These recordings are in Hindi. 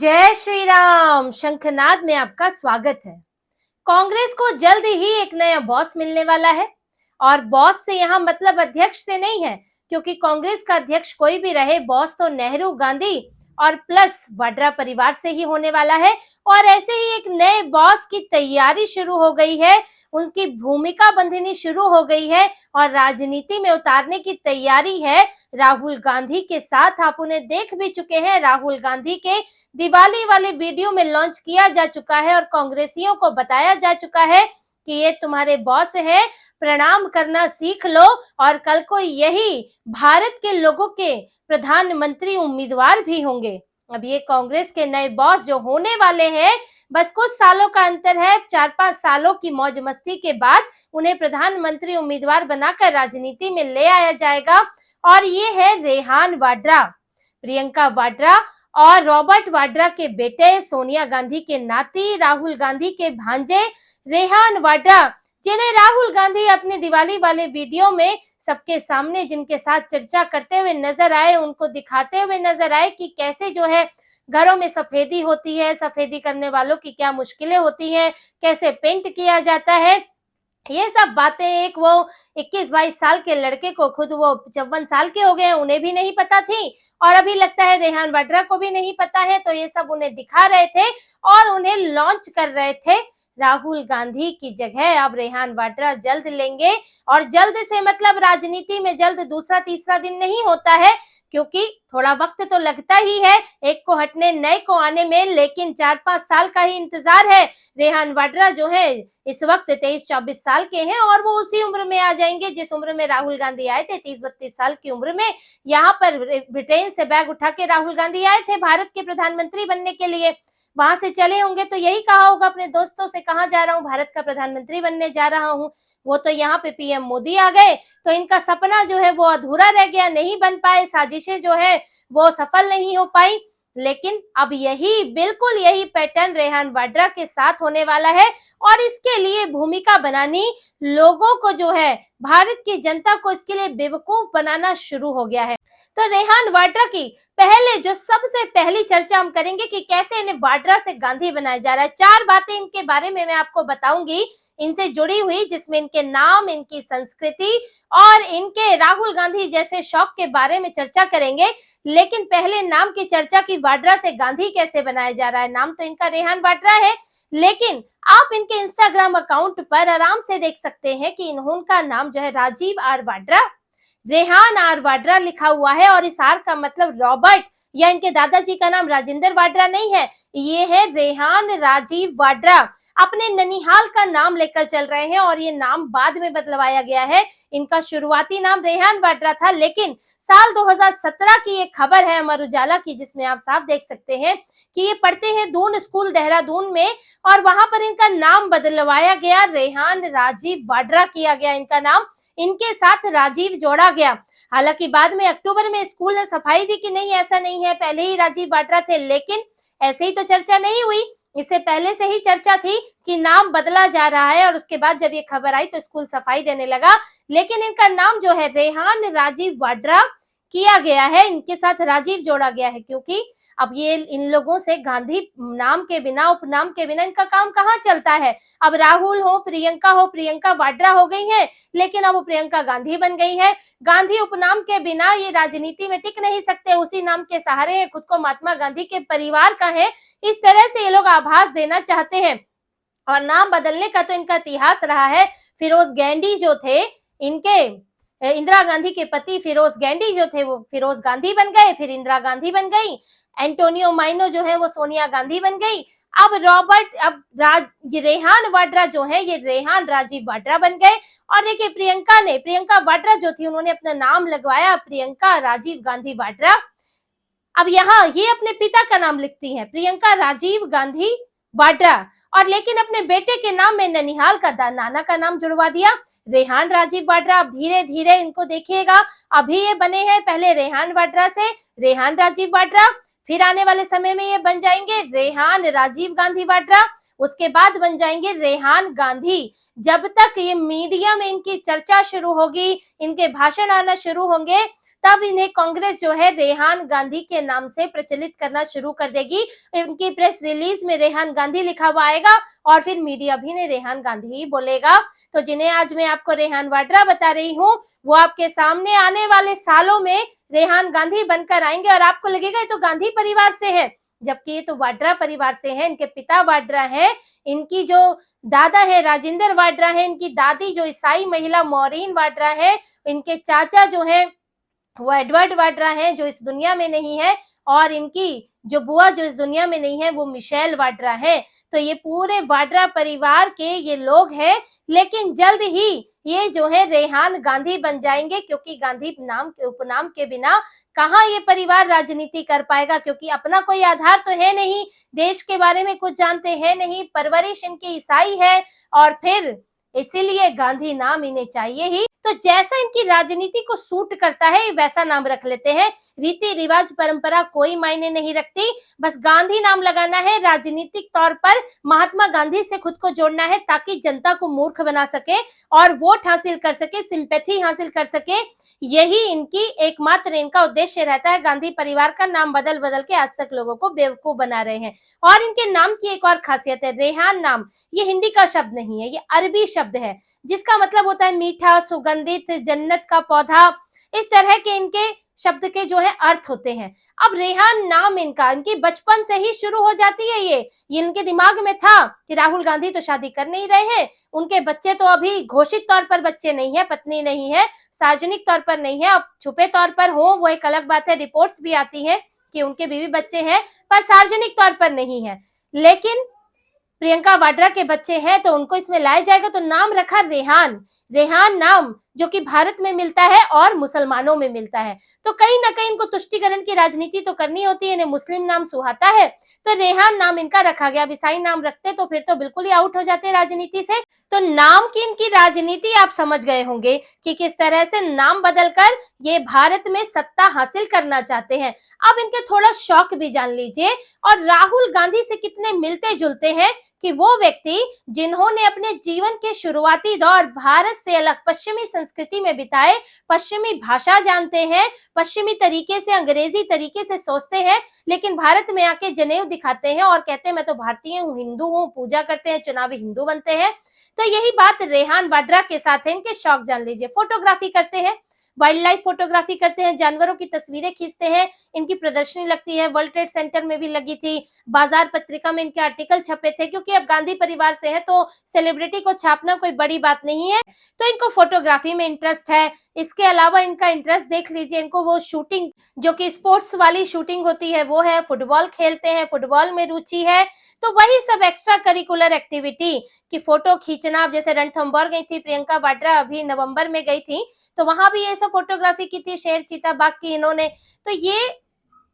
जय श्री राम। शंखनाद में आपका स्वागत है। कांग्रेस को जल्द ही एक नया बॉस मिलने वाला है और बॉस से यहाँ मतलब अध्यक्ष से नहीं है, क्योंकि कांग्रेस का अध्यक्ष कोई भी रहे, बॉस तो नेहरू, गांधी और प्लस वाड्रा परिवार से ही होने वाला है। और ऐसे ही एक नए बॉस की तैयारी शुरू हो गई है, उनकी भूमिका बंधनी शुरू हो गई है और राजनीति में उतारने की तैयारी है राहुल गांधी के साथ। आप उन्हें देख भी चुके हैं, राहुल गांधी के दिवाली वाले वीडियो में लॉन्च किया जा चुका है और कांग्रेसियों को बताया जा चुका है कि ये तुम्हारे बॉस है, प्रणाम करना सीख लो और कल को यही भारत के लोगों के प्रधानमंत्री उम्मीदवार भी होंगे। अब ये कांग्रेस के नए बॉस जो होने वाले हैं, बस कुछ सालों का अंतर है, 4-5 सालों की मौज मस्ती के बाद उन्हें प्रधानमंत्री उम्मीदवार बनाकर राजनीति में ले आया जाएगा। और ये है रेहान वाड्रा, प्रियंका वाड्रा और रॉबर्ट वाड्रा के बेटे, सोनिया गांधी के नाती, राहुल गांधी के भांजे रेहान वाड्रा, जिन्हें राहुल गांधी अपने दिवाली वाले वीडियो में सबके सामने जिनके साथ चर्चा करते हुए नजर आए, उनको दिखाते हुए नजर आए कि कैसे जो है घरों में सफेदी होती है, सफेदी करने वालों की क्या मुश्किलें होती हैं, कैसे पेंट किया जाता है। ये सब बातें एक वो 21-22 साल के लड़के को, खुद वो 54 साल के हो गए हैं, उन्हें भी नहीं पता थी और अभी लगता है रेहान वाड्रा को भी नहीं पता है। तो ये सब उन्हें दिखा रहे थे और उन्हें लॉन्च कर रहे थे। राहुल गांधी की जगह अब रेहान वाड्रा जल्द लेंगे और जल्द से मतलब राजनीति में जल्द दूसरा तीसरा दिन नहीं होता है, क्योंकि थोड़ा वक्त तो लगता ही है एक को हटने नए को आने में, लेकिन 4-5 साल का ही इंतजार है। रेहान वाड्रा जो है इस वक्त 23-24 साल के हैं और वो उसी उम्र में आ जाएंगे जिस उम्र में राहुल गांधी आए थे, 30-32 साल की उम्र में। यहाँ पर ब्रिटेन से बैग उठा के राहुल गांधी आए थे भारत के प्रधानमंत्री बनने के लिए। वहां से चले होंगे तो यही कहा होगा अपने दोस्तों से, कहाँ जा रहा हूँ, भारत का प्रधानमंत्री बनने जा रहा हूँ। वो तो यहाँ पे पीएम मोदी आ गए तो इनका सपना जो है वो अधूरा रह गया, नहीं बन पाए, साजिशें जो है वो सफल नहीं हो पाई। लेकिन अब यही बिल्कुल यही पैटर्न रेहान वाड्रा के साथ होने वाला है और इसके लिए भूमिका बनानी लोगों को जो है, भारत की जनता को इसके लिए बेवकूफ बनाना शुरू हो गया है। तो रेहान वाड्रा की पहले जो सबसे पहली चर्चा हम करेंगे कि कैसे इन्हें वाड्रा से गांधी बनाया जा रहा है। 4 बातें इनके बारे में मैं आपको बताऊंगी इनसे जुड़ी हुई, जिसमें इनके नाम, इनकी संस्कृति और इनके राहुल गांधी जैसे शौक के बारे में चर्चा करेंगे। लेकिन पहले नाम की चर्चा की, वाड्रा से गांधी कैसे बनाया जा रहा है। नाम तो इनका रेहान वाड्रा है, लेकिन आप इनके इंस्टाग्राम अकाउंट पर आराम से देख सकते हैं कि इनका नाम जो है राजीव आर वाड्रा, रेहान आर वाड्रा लिखा हुआ है और इस आर का मतलब रॉबर्ट या इनके दादाजी का नाम राजेंद्र वाड्रा नहीं है, ये है रेहान राजीव वाड्रा। अपने ननिहाल का नाम लेकर चल रहे हैं और ये नाम बाद में बदलवाया गया है। इनका शुरुआती नाम रेहान वाड्रा था, लेकिन साल 2017 की एक खबर है अमर उजाला की, जिसमें आप साफ देख सकते हैं कि ये पढ़ते हैं दून स्कूल देहरादून में और वहां पर इनका नाम बदलवाया गया, रेहान राजीव वाड्रा किया गया इनका नाम, इनके साथ राजीव जोड़ा गया। हालांकि बाद में अक्टूबर में स्कूल ने सफाई दी कि नहीं, ऐसा नहीं है, पहले ही राजीव वाड्रा थे, लेकिन ऐसे ही तो चर्चा नहीं हुई, इससे पहले से ही चर्चा थी कि नाम बदला जा रहा है और उसके बाद जब ये खबर आई तो स्कूल सफाई देने लगा। लेकिन इनका नाम जो है रेहान राजीव वाड्रा किया गया है, इनके साथ राजीव जोड़ा गया है, क्योंकि अब ये इन लोगों से गांधी नाम के बिना, उपनाम के बिना इनका काम कहाँ चलता है। अब राहुल हो, प्रियंका वाड्रा हो गई है, लेकिन अब वो प्रियंका गांधी बन गई है। गांधी उपनाम के बिना ये राजनीति में टिक नहीं सकते, उसी नाम के सहारे खुद को महात्मा गांधी के परिवार का है, इस तरह से ये लोग आभास देना चाहते हैं। और नाम बदलने का तो इनका इतिहास रहा है। फिरोज गैंडी जो थे, इनके इंदिरा गांधी के पति फिरोज गैंडी जो थे वो फिरोज गांधी बन गए, फिर इंदिरा गांधी बन गई। एंटोनियो माइनो जो है वो सोनिया गांधी बन गई। अब रेहान वाड्रा जो है ये रेहान राजीव वाड्रा बन गए। और देखिए प्रियंका वाड्रा जो थी, उन्होंने अपना नाम लगवाया प्रियंका राजीव गांधी वाड्रा। अब यहाँ ये अपने पिता का नाम लिखती हैं, प्रियंका राजीव गांधी वाड्रा, और लेकिन अपने बेटे के नाम में ननिहाल का नाना का नाम जुड़वा दिया, रेहान राजीव वाड्रा। अब धीरे धीरे इनको देखिएगा, अभी ये बने हैं पहले रेहान वाड्रा से रेहान राजीव वाड्रा, फिर आने वाले समय में ये बन जाएंगे रेहान राजीव गांधी वाड्रा, उसके बाद बन जाएंगे रेहान गांधी। जब तक ये मीडिया में इनकी चर्चा शुरू होगी, इनके भाषण आना शुरू होंगे, तब इन्हें कांग्रेस जो है रेहान गांधी के नाम से प्रचलित करना शुरू कर देगी। इनकी प्रेस रिलीज में रेहान गांधी लिखा हुआ आएगा और फिर मीडिया भी ने रेहान गांधी ही बोलेगा। तो जिन्हें आज मैं आपको रेहान वाड्रा बता रही हूँ, वो आपके सामने आने वाले सालों में रेहान गांधी बनकर आएंगे और आपको लगेगा ये तो गांधी परिवार से है, जबकि ये तो वाड्रा परिवार से है। इनके पिता वाड्रा है, इनकी जो दादा है राजेंद्र वाड्रा है, इनकी दादी जो ईसाई महिला मॉरीन वाड्रा है, इनके चाचा जो है वो एडवर्ड वाड्रा है जो इस दुनिया में नहीं है, और इनकी जो बुआ जो इस दुनिया में नहीं है वो मिशेल वाड्रा है। तो ये पूरे वाड्रा परिवार के ये लोग हैं, लेकिन जल्द ही ये जो है रेहान गांधी बन जाएंगे, क्योंकि गांधी नाम के उपनाम के बिना कहाँ ये परिवार राजनीति कर पाएगा, क्योंकि अपना कोई आधार तो है नहीं, देश के बारे में कुछ जानते हैं नहीं, परवरिश इनकी ईसाई है और फिर इसीलिए गांधी नाम इन्हें चाहिए ही। तो जैसा इनकी राजनीति को सूट करता है वैसा नाम रख लेते हैं। रीति रिवाज परंपरा कोई मायने नहीं रखती, बस गांधी नाम लगाना है। राजनीतिक तौर पर महात्मा गांधी से खुद को जोड़ना है ताकि जनता को मूर्ख बना सके और वोट हासिल कर सके, सिंपैथी हासिल कर सके। यही इनकी एकमात्र इनका उद्देश्य रहता है। गांधी परिवार का नाम बदल बदल के आज तक लोगों को बेवकूफ बना रहे हैं। और इनके नाम की एक और खासियत है, रेहान नाम ये हिंदी का शब्द नहीं है, ये अरबी शब्द है, जिसका मतलब होता है मीठा, सुगंधित, जन्नत का पौधा। इस तरह के इनके शब्द के जो है अर्थ होते हैं। अब रेहान नाम इनकी बचपन से ही शुरू हो जाती है। ये इनके दिमाग में था कि राहुल गांधी तो शादी कर नहीं रहे हैं, उनके बच्चे तो अभी घोषित तौर पर बच्चे नहीं है, पत्नी नहीं है, सार्वजनिक तौर पर नहीं है, अब छुपे तौर पर हो वो एक अलग बात है। रिपोर्ट्स भी आती है कि उनके बीवी बच्चे हैं, पर सार्वजनिक तौर पर नहीं है। लेकिन प्रियंका वाड्रा के बच्चे हैं तो उनको इसमें लाया जाएगा, तो नाम रखा रेहान। रेहान नाम जो कि भारत में मिलता है और मुसलमानों में मिलता है, तो कहीं ना कहीं इनको तुष्टिकरण की राजनीति तो करनी होती है, इन्हें मुस्लिम नाम सुहाता है, तो रेहान नाम इनका रखा गया। अब ईसाई नाम रखते तो फिर तो बिल्कुल ही आउट हो जाते राजनीति से। तो नाम की इनकी राजनीति आप समझ गए होंगे कि किस तरह से नाम बदलकर ये भारत में सत्ता हासिल करना चाहते हैं। अब इनके थोड़ा शौक भी जान लीजिए, और राहुल गांधी से कितने मिलते जुलते हैं कि वो व्यक्ति जिन्होंने अपने जीवन के शुरुआती दौर भारत से अलग पश्चिमी संस्कृति में बिताए, पश्चिमी भाषा जानते हैं, पश्चिमी तरीके से, अंग्रेजी तरीके से सोचते हैं, लेकिन भारत में आके जनेऊ दिखाते हैं और कहते हैं मैं तो भारतीय हूँ, हिंदू हूँ, पूजा करते हैं, चुनावी हिंदू बनते हैं। तो यही बात रेहान वाड्रा के साथ है। इनके शौक जान लीजिए, फोटोग्राफी करते हैं, वाइल्ड लाइफ फोटोग्राफी करते हैं, जानवरों की तस्वीरें खींचते हैं। इनकी प्रदर्शनी लगती है, वर्ल्ड ट्रेड सेंटर में भी लगी थी, बाजार पत्रिका में इनके आर्टिकल छपे थे, क्योंकि अब गांधी परिवार से है तो सेलिब्रिटी को छापना कोई बड़ी बात नहीं है। तो इनको फोटोग्राफी में इंटरेस्ट है। इसके अलावा इनका इंटरेस्ट देख लीजिए, इनको वो शूटिंग जो कि स्पोर्ट्स वाली शूटिंग होती है वो है, फुटबॉल खेलते हैं, फुटबॉल में रुचि है। तो वही सब एक्स्ट्रा करिकुलर एक्टिविटी की फोटो खींचना, जैसे रणथंभौर गई थी प्रियंका वाड्रा, अभी नवंबर में गई थी, तो वहां भी ये सब फोटोग्राफी की थी, शेर चीता बाघ की इन्होंने। तो ये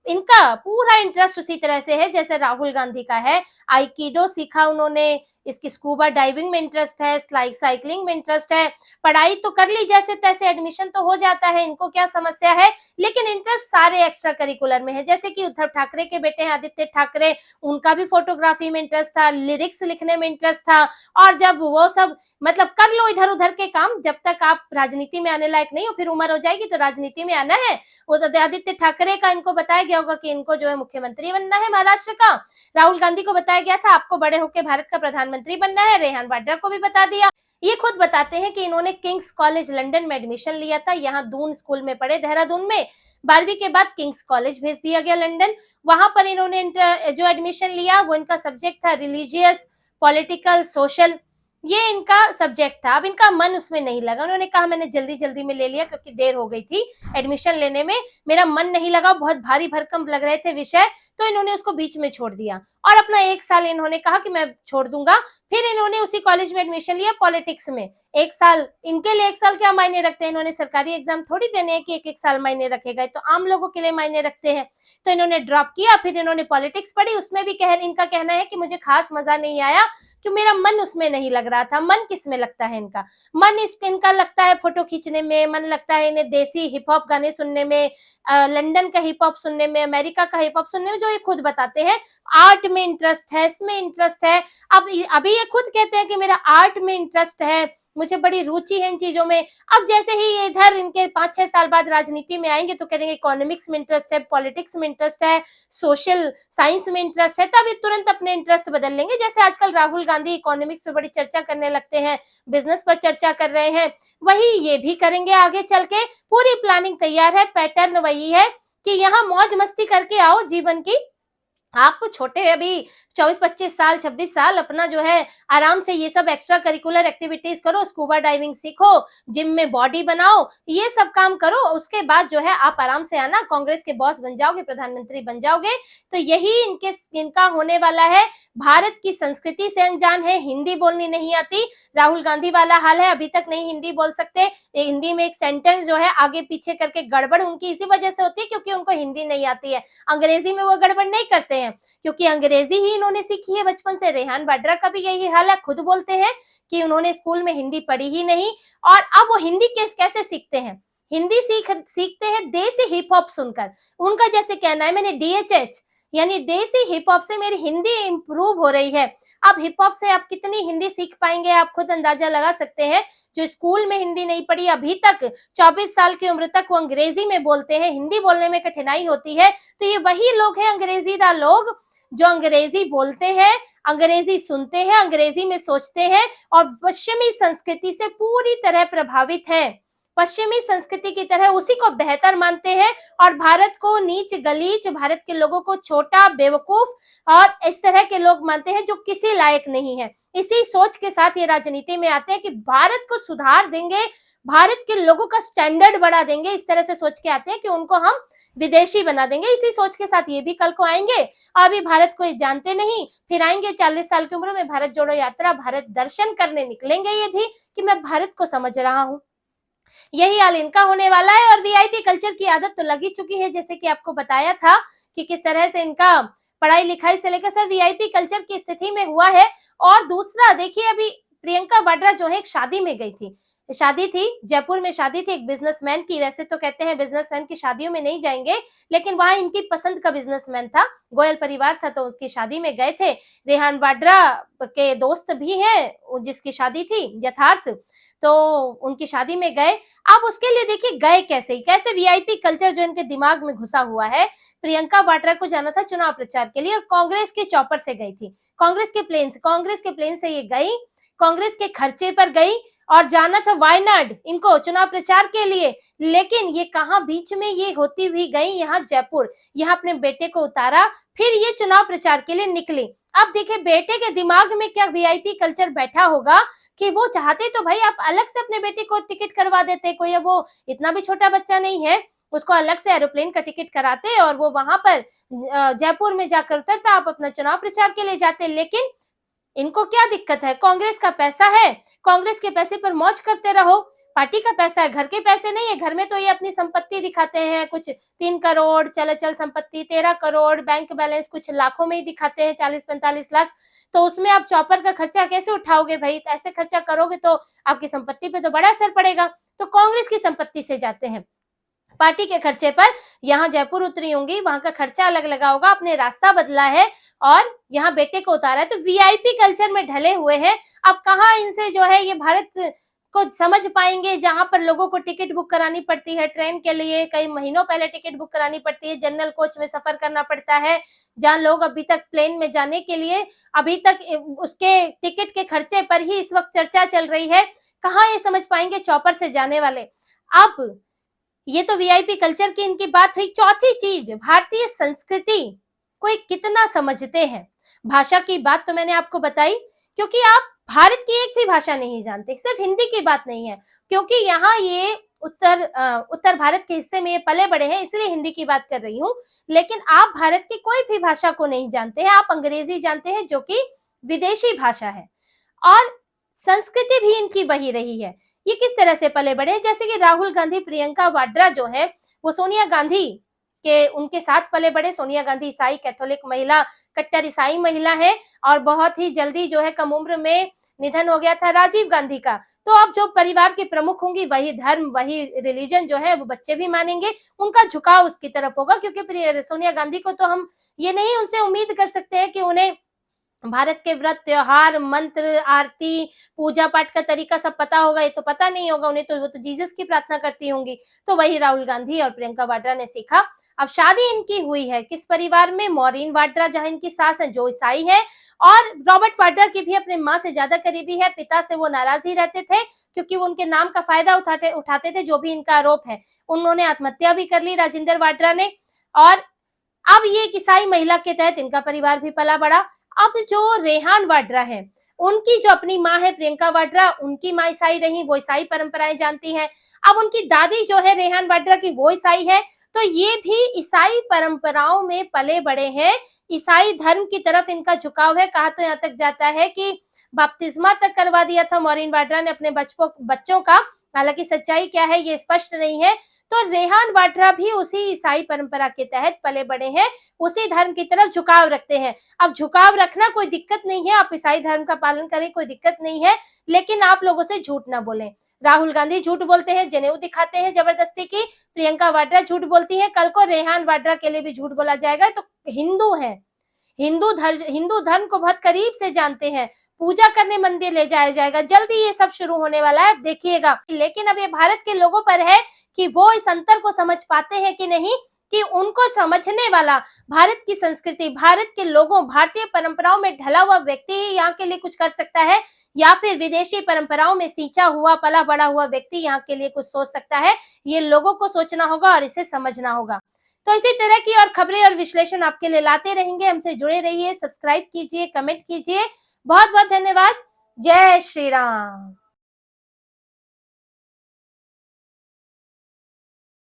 इनका पूरा इंटरेस्ट उसी तरह से है जैसे राहुल गांधी का है। आइकिडो सीखा उन्होंने, इसकी स्कूबा डाइविंग में इंटरेस्ट है, साइकिलिंग में इंटरेस्ट है, पढ़ाई तो कर ली जैसे तैसे, एडमिशन तो हो जाता है, इनको क्या समस्या है, लेकिन इंटरेस्ट सारे एक्स्ट्रा करिकुलर में है। जैसे कि उद्धव ठाकरे के बेटे हैं आदित्य ठाकरे, उनका भी फोटोग्राफी में इंटरेस्ट था, लिरिक्स लिखने में इंटरेस्ट था। और जब वो सब मतलब कर लो इधर उधर के काम, जब तक आप राजनीति में आने लायक नहीं हो, फिर उम्र हो जाएगी तो राजनीति में आना है। वो तो आदित्य ठाकरे का इनको बताया गया होगा कि इनको जो है मुख्यमंत्री बनना है महाराष्ट्र का। राहुल गांधी को बताया गया था आपको बड़े होकर भारत का प्रधानमंत्री बनना है, रेहान वाड्रा को भी बता दिया। ये खुद बताते हैं कि इन्होंने किंग्स कॉलेज लंदन में एडमिशन लिया था, यहाँ दून स्कूल में पढ़े देहरादून में, 12वीं के बाद किंग्स कॉलेज भेज दिया गया लंदन। वहां पर इन्होंने जो एडमिशन लिया वो इनका सब्जेक्ट था रिलीजियस, पॉलिटिकल, सोशल, ये इनका सब्जेक्ट था। अब इनका मन उसमें नहीं लगा, उन्होंने कहा मैंने जल्दी जल्दी में ले लिया क्योंकि देर हो गई थी एडमिशन लेने में, मेरा मन नहीं लगा, बहुत भारी भरकम लग रहे थे विषय, तो इन्होंने उसको बीच में छोड़ दिया और अपना 1 साल इन्होंने कहा कि मैं छोड़ दूंगा। फिर इन्होंने उसी कॉलेज में एडमिशन लिया पॉलिटिक्स में। 1 साल, इनके लिए 1 साल क्या मायने रखते हैं, इन्होंने सरकारी एग्जाम थोड़ी देने हैं कि 1-1 साल मायने रखेगा, तो आम लोगों के लिए मायने रखते हैं। तो इन्होंने ड्रॉप किया, फिर इन्होंने पॉलिटिक्स पढ़ी, उसमें भी इनका कहना है कि मुझे खास मजा नहीं आया कि मेरा मन उसमें नहीं लग रहा था। मन किस में लगता है इनका? मन इनका लगता है फोटो खींचने में, मन लगता है इन्हें देसी हिप हॉप गाने सुनने में, लंदन का हिप हॉप सुनने में, अमेरिका का हिप हॉप सुनने में, जो ये खुद बताते हैं। आर्ट में इंटरेस्ट है, इसमें इंटरेस्ट है। अब अभी ये खुद कहते हैं कि मेरा आर्ट में इंटरेस्ट है, मुझे बड़ी रुचि है इन चीजों में। अब जैसे ही ये इधर इनके 5-6 साल बाद राजनीति में आएंगे तो कह देंगे इकोनॉमिक्स में इंटरेस्ट है, पॉलिटिक्स में इंटरेस्ट है, सोशल साइंस में इंटरेस्ट है, तब ये तुरंत अपने इंटरेस्ट बदल लेंगे। जैसे आजकल राहुल गांधी इकोनॉमिक्स पे बड़ी चर्चा करने लगते हैं, बिजनेस पर चर्चा कर रहे हैं, वही ये भी करेंगे आगे चल के। पूरी प्लानिंग तैयार है, पैटर्न वही है कि यहाँ मौज मस्ती करके आओ जीवन की। आप छोटे अभी 24-25 साल 26 साल अपना जो है आराम से ये सब एक्स्ट्रा करिकुलर एक्टिविटीज करो, स्कूबा डाइविंग सीखो, जिम में बॉडी बनाओ, ये सब काम करो। उसके बाद जो है आप आराम से आना, कांग्रेस के बॉस बन जाओगे, प्रधानमंत्री बन जाओगे। तो यही इनका होने वाला है। भारत की संस्कृति से अनजान है, हिंदी बोलनी नहीं आती, राहुल गांधी वाला हाल है, अभी तक नहीं हिंदी बोल सकते। हिंदी में एक सेंटेंस जो है आगे पीछे करके गड़बड़ उनकी इसी वजह से होती है क्योंकि उनको हिंदी नहीं आती है। अंग्रेजी में वो गड़बड़ नहीं करते हैं क्योंकि अंग्रेजी ही इन्होंने सीखी है बचपन से। रेहान वाड्रा का भी यही हाल है, खुद बोलते हैं कि उन्होंने स्कूल में हिंदी पढ़ी ही नहीं। और अब वो हिंदी कैसे सीखते हैं? हिंदी सीखते हैं देसी हिप हॉप सुनकर। उनका जैसे कहना है, मैंने DHH यानी देसी हिप हॉप से मेरी हिंदी इंप्रूव हो रही है। अब हिप हॉप से आप कितनी हिंदी सीख पाएंगे, आप खुद अंदाजा लगा सकते हैं। जो स्कूल में हिंदी नहीं पढ़ी, अभी तक 24 साल की उम्र तक वो अंग्रेजी में बोलते हैं, हिंदी बोलने में कठिनाई होती है। तो ये वही लोग हैं अंग्रेजीदार लोग जो अंग्रेजी बोलते हैं, अंग्रेजी सुनते हैं, अंग्रेजी में सोचते हैं और पश्चिमी संस्कृति से पूरी तरह प्रभावित हैं। पश्चिमी संस्कृति की तरह उसी को बेहतर मानते हैं और भारत को नीच गलीच, भारत के लोगों को छोटा, बेवकूफ और इस तरह के लोग मानते हैं जो किसी लायक नहीं है। इसी सोच के साथ ये राजनीति में आते हैं कि भारत को सुधार देंगे, भारत के लोगों का स्टैंडर्ड बढ़ा देंगे। इस तरह से सोच के आते हैं कि उनको हम विदेशी बना देंगे। इसी सोच के साथ ये भी कल को आएंगे। अभी भारत को ये जानते नहीं, फिर आएंगे 40 साल की उम्र में भारत जोड़ो यात्रा, भारत दर्शन करने निकलेंगे ये भी कि मैं भारत को समझ रहा हूँ। यही हाल इनका होने वाला है। और VIP कल्चर की आदत तो लगी चुकी है, जैसे कि आपको बताया था कि किस तरह से इनका पढ़ाई लिखाई से लेकर सब VIP कल्चर की स्थिति में हुआ है। और दूसरा देखिए, अभी प्रियंका वाड्रा जो है एक शादी में गई थी, शादी थी जयपुर में, शादी थी एक बिजनेसमैन की। वैसे तो कहते हैं बिजनेसमैन की शादियों में नहीं जाएंगे, लेकिन वहां इनकी पसंद का बिजनेसमैन था, गोयल परिवार था, तो उसकी शादी में गए थे। रेहान वाड्रा के दोस्त भी हैं जिसकी शादी थी, यथार्थ, तो उनकी शादी में गए। अब उसके लिए देखिए गए कैसे VIP कल्चर जो इनके दिमाग में घुसा हुआ है। प्रियंका वाड्रा को जाना था चुनाव प्रचार के लिए और कांग्रेस के चॉपर से गई थी, कांग्रेस के प्लेन से ये गई, कांग्रेस के खर्चे पर गई और जाना था वायनाड इनको चुनाव प्रचार के लिए। लेकिन ये कहाँ बीच में ये होती हुई गई यहाँ जयपुर, यहाँ अपने बेटे को उतारा, फिर ये चुनाव प्रचार के लिए निकली। अब देखिए बेटे के दिमाग में क्या VIP कल्चर बैठा होगा कि वो चाहते तो भाई आप अलग से अपने बेटे को टिकट करवा देते, कोई अब वो इतना भी छोटा बच्चा नहीं है, उसको अलग से एरोप्लेन का टिकट कराते और वो वहां पर जयपुर में जाकर उतरता, आप अपना चुनाव प्रचार के लिए जाते। लेकिन इनको क्या दिक्कत है? कांग्रेस का पैसा है, कांग्रेस के पैसे पर मौज करते रहो। पार्टी का पैसा है, घर के पैसे नहीं है। घर में तो ये अपनी संपत्ति दिखाते हैं, कुछ 3 करोड़ चल संपत्ति, 13 करोड़ बैंक बैलेंस, कुछ लाखों में ही दिखाते हैं, 40-45 लाख। तो उसमें आप चॉपर का खर्चा कैसे उठाओगे भाई? ऐसे खर्चा करोगे तो आपकी संपत्ति पे तो बड़ा असर पड़ेगा। तो कांग्रेस की संपत्ति से जाते हैं, पार्टी के खर्चे पर यहाँ जयपुर उतरी होंगी, वहां का खर्चा अलग लगा होगा, अपने रास्ता बदला है और यहाँ बेटे को उतारा है। तो VIP कल्चर में ढले हुए हैं। अब कहाँ इनसे जो है ये भारत को समझ पाएंगे, जहां पर लोगों को टिकट बुक करानी पड़ती है ट्रेन के लिए, कई महीनों पहले टिकट बुक करानी पड़ती है, जनरल कोच में सफर करना पड़ता है, जहां लोग अभी तक प्लेन में जाने के लिए अभी तक उसके टिकट के खर्चे पर ही इस वक्त चर्चा चल रही है। कहाँ ये समझ पाएंगे चौपर से जाने वाले? अब ये तो VIP कल्चर की इनकी बात हुई। चौथी चीज, भारतीय संस्कृति को कितना समझते हैं। भाषा की बात तो मैंने आपको बताई, क्योंकि आप भारत की एक भी भाषा नहीं जानते, सिर्फ हिंदी की बात नहीं है, क्योंकि यहाँ ये उत्तर भारत के हिस्से में ये पले बड़े हैं, इसलिए हिंदी की बात कर रही हूँ। लेकिन आप भारत की कोई भी भाषा को नहीं जानते हैं, आप अंग्रेजी जानते हैं जो कि विदेशी भाषा है, और संस्कृति भी इनकी वही रही है। ये किस तरह से पले बड़े, जैसे कि राहुल गांधी, प्रियंका वाड्रा जो है वो सोनिया गांधी के उनके साथ पले बड़े। सोनिया गांधी ईसाई कैथोलिक महिला, कट्टर ईसाई महिला है और बहुत ही जल्दी जो है कम उम्र में निधन हो गया था राजीव गांधी का। तो अब जो परिवार के प्रमुख होंगी, वही धर्म, वही रिलीजन जो है वो बच्चे भी मानेंगे, उनका झुकाव उसकी तरफ होगा। क्योंकि सोनिया गांधी को तो हम ये नहीं उनसे उम्मीद कर सकते हैं कि उन्हें भारत के व्रत, त्योहार, मंत्र, आरती, पूजा पाठ का तरीका सब पता होगा, ये तो पता नहीं होगा उन्हें, तो वो तो जीसस की प्रार्थना करती होंगी। तो वही राहुल गांधी और प्रियंका वाड्रा ने सीखा। अब शादी इनकी हुई है किस परिवार में? मॉरीन वाड्रा, जहां इनकी सास है जो ईसाई है, और रॉबर्ट वाड्रा की भी अपने माँ से ज्यादा करीबी है। पिता से वो नाराज ही रहते थे क्योंकि वो उनके नाम का फायदा उठाते थे, जो भी इनका आरोप है। उन्होंने आत्महत्या भी कर ली राजेंद्र वाड्रा ने। और अब ये एक ईसाई महिला के तहत इनका परिवार भी पला बड़ा। अब जो रेहान वाड्रा है, उनकी जो अपनी माँ है प्रियंका वाड्रा, उनकी माँ ईसाई रही, वो ईसाई परंपराएं जानती हैं। अब उनकी दादी जो है रेहान वाड्रा की, वो ईसाई है। तो ये भी ईसाई परंपराओं में पले बड़े हैं, ईसाई धर्म की तरफ इनका झुकाव है। कहा तो यहाँ तक जाता है कि बपतिस्मा तक करवा दिया था मॉरीन वाड्रा ने अपने बच्चों का। हालांकि सच्चाई क्या है ये स्पष्ट नहीं है। तो रेहान वाड्रा भी उसी ईसाई परंपरा के तहत पले बड़े हैं, उसी धर्म की तरफ झुकाव रखते हैं। अब झुकाव रखना कोई दिक्कत नहीं है, आप ईसाई धर्म का पालन करें, कोई दिक्कत नहीं है, लेकिन आप लोगों से झूठ ना बोलें। राहुल गांधी झूठ बोलते हैं, जनेऊ दिखाते हैं जबरदस्ती की, प्रियंका वाड्रा झूठ बोलती है, कल को रेहान वाड्रा के लिए भी झूठ बोला जाएगा। तो हिंदू है, हिंदू धर्म को बहुत करीब से जानते हैं, पूजा करने मंदिर ले जाया जाएगा, जल्दी ये सब शुरू होने वाला है, देखिएगा। लेकिन अब ये भारत के लोगों पर है कि वो इस अंतर को समझ पाते हैं कि नहीं, कि उनको समझने वाला भारत की संस्कृति, भारत के लोगों, भारतीय परंपराओं में ढला हुआ व्यक्ति ही यहाँ के लिए कुछ कर सकता है, या फिर विदेशी परंपराओं में सींचा हुआ पला बड़ा हुआ व्यक्ति यहाँ के लिए कुछ सोच सकता है। ये लोगों को सोचना होगा और इसे समझना होगा। तो इसी तरह की और खबरें और विश्लेषण आपके लिए लाते रहेंगे। हमसे जुड़े रहिए, सब्सक्राइब कीजिए, कमेंट कीजिए। बहुत बहुत धन्यवाद। जय श्री राम।